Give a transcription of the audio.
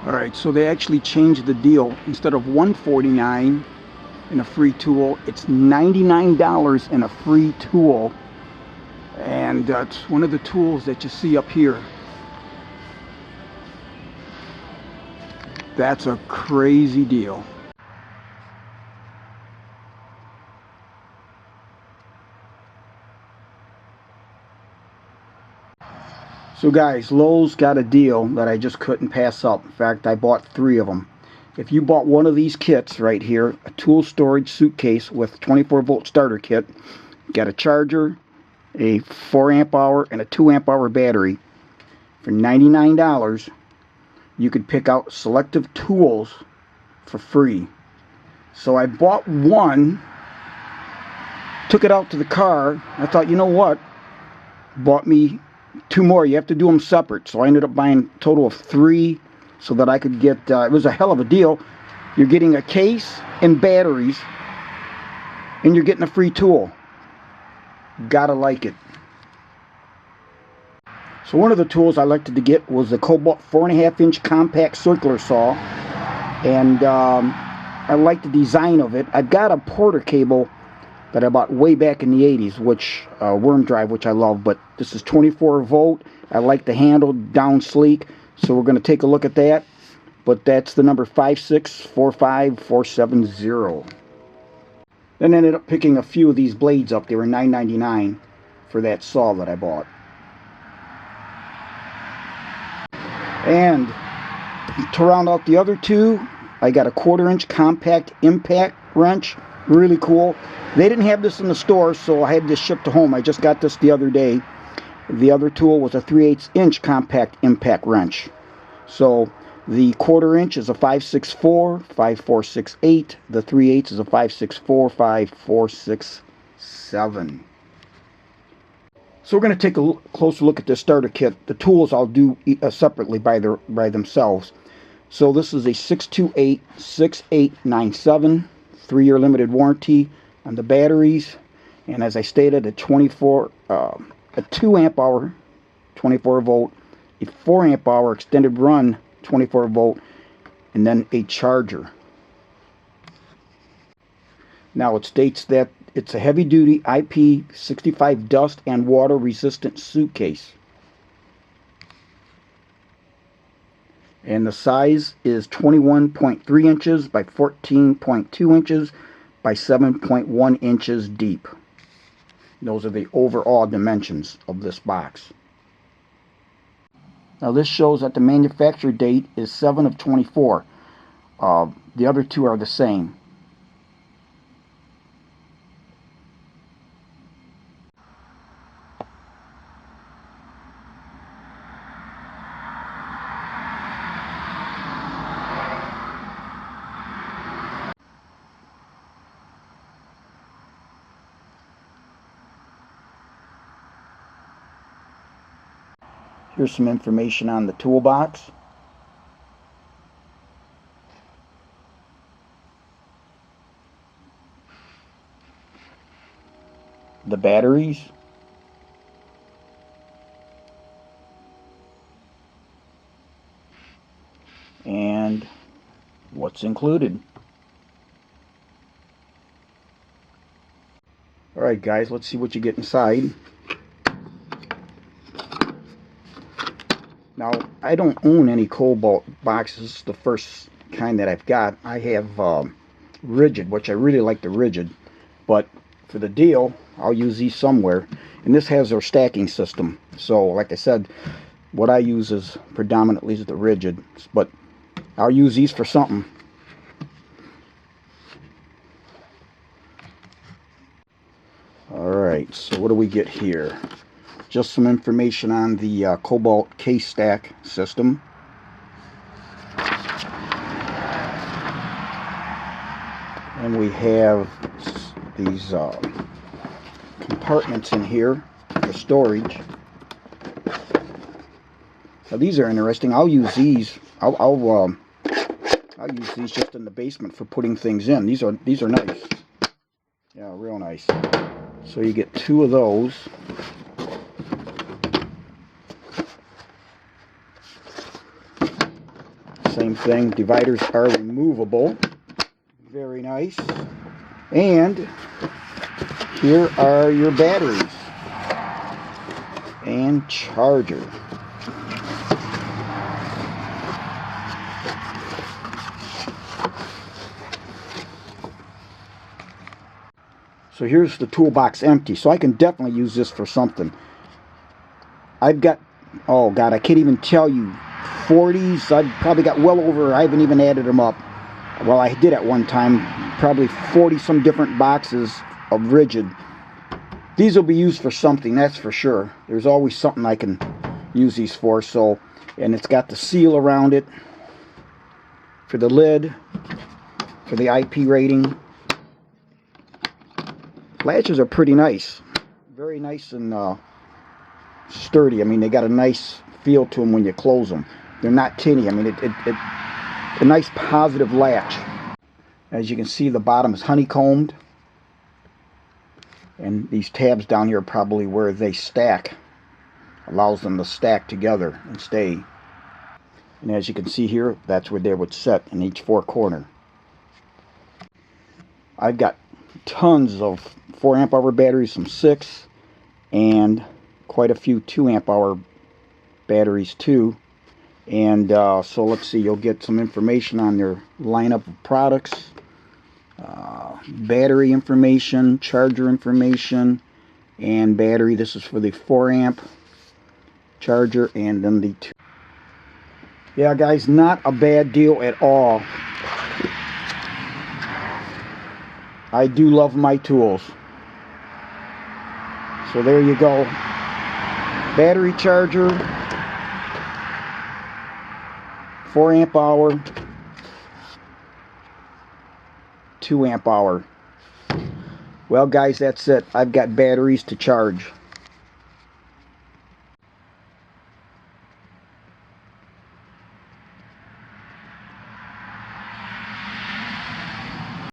Alright, so they actually changed the deal. Instead of $149 in a free tool, it's $99 in a free tool. And it's one of the tools that you see up here. That's a crazy deal. So guys, Lowe's got a deal that I just couldn't pass up. In fact, I bought 3 of them. If you bought one of these kits right here, a tool storage suitcase with 24-volt starter kit, got a charger, a 4 amp hour, and a 2 amp hour battery, for $99, you could pick out selective tools for free. So I bought one, took it out to the car. I thought, you know what, bought me 2 more. You have to do them separate, so I ended up buying a total of 3 so that I could get it was a hell of a deal. You're getting a case and batteries, and you're getting a free tool. Gotta like it. So one of the tools I liked to get was the Kobalt 4.5-inch compact circular saw, and I like the design of it. I've got a Porter cable that I bought way back in the 80s, which worm drive, which I love, but this is 24 volt. I like the handle, down sleek, so we're going to take a look at that. But that's the number 5645470. Then I ended up picking a few of these blades up. They were $9.99 for that saw that I bought. And to round out the other 2, I got a 1/4-inch compact impact wrench. Really cool. They didn't have this in the store, so I had this shipped to home. I just got this the other day. The other tool was a 3/8-inch compact impact wrench. So the 1/4-inch is a 564-5468. The 3/8 is a 564-5467. So we're going to take a closer look at this starter kit. The tools I'll do separately by themselves. So this is a 628-6897, 3-year limited warranty on the batteries, and as I stated, a 2 amp hour 24 volt, a 4 amp hour extended run 24 volt, and then a charger. Now it states that it's a heavy duty IP65 dust and water resistant suitcase. And the size is 21.3 inches by 14.2 inches by 7.1 inches deep. Those are the overall dimensions of this box. Now this shows that the manufacture date is 7/24. The other 2 are the same. Here's some information on the toolbox. The batteries. And what's included. Alright guys, let's see what you get inside. Now, I don't own any Kobalt boxes. This is the first kind that I've got. I have rigid, which I really like the rigid, but for the deal, I'll use these somewhere. And this has their stacking system. So, like I said, what I use is predominantly is the rigid, but I'll use these for something. Alright, so what do we get here? Just some information on the Kobalt case stack system. And we have these compartments in here for storage. Now these are interesting. I'll use these. I'll use these just in the basement for putting things in. These are nice. Yeah, real nice. So you get 2 of those. Same thing, dividers are removable. Very nice. And here are your batteries and charger. So here's the toolbox empty, so I can definitely use this for something. I've got, oh God, I can't even tell you, 40s, I've probably got well over, I haven't even added them up. Well, I did at one time, probably 40 some different boxes of rigid. These will be used for something, that's for sure. There's always something I can use these for. So, and it's got the seal around it for the lid, for the IP rating. Latches are pretty nice, very nice and sturdy. I mean, they got a nice feel to them when you close them. They're not tinny. I mean, a nice positive latch. As you can see, the bottom is honeycombed, and these tabs down here are probably where they stack. Allows them to stack together and stay. And as you can see here, that's where they would set in each four corner. I've got tons of 4 amp hour batteries, some 6, and quite a few 2 amp hour batteries too. And so let's see, you'll get some information on their lineup of products, battery information, charger information, and battery. This is for the 4 amp charger, and then the 2. Yeah guys, not a bad deal at all. I do love my tools. So there you go. Battery charger, 4 amp hour, 2 amp hour. Well guys, that's it. I've got batteries to charge.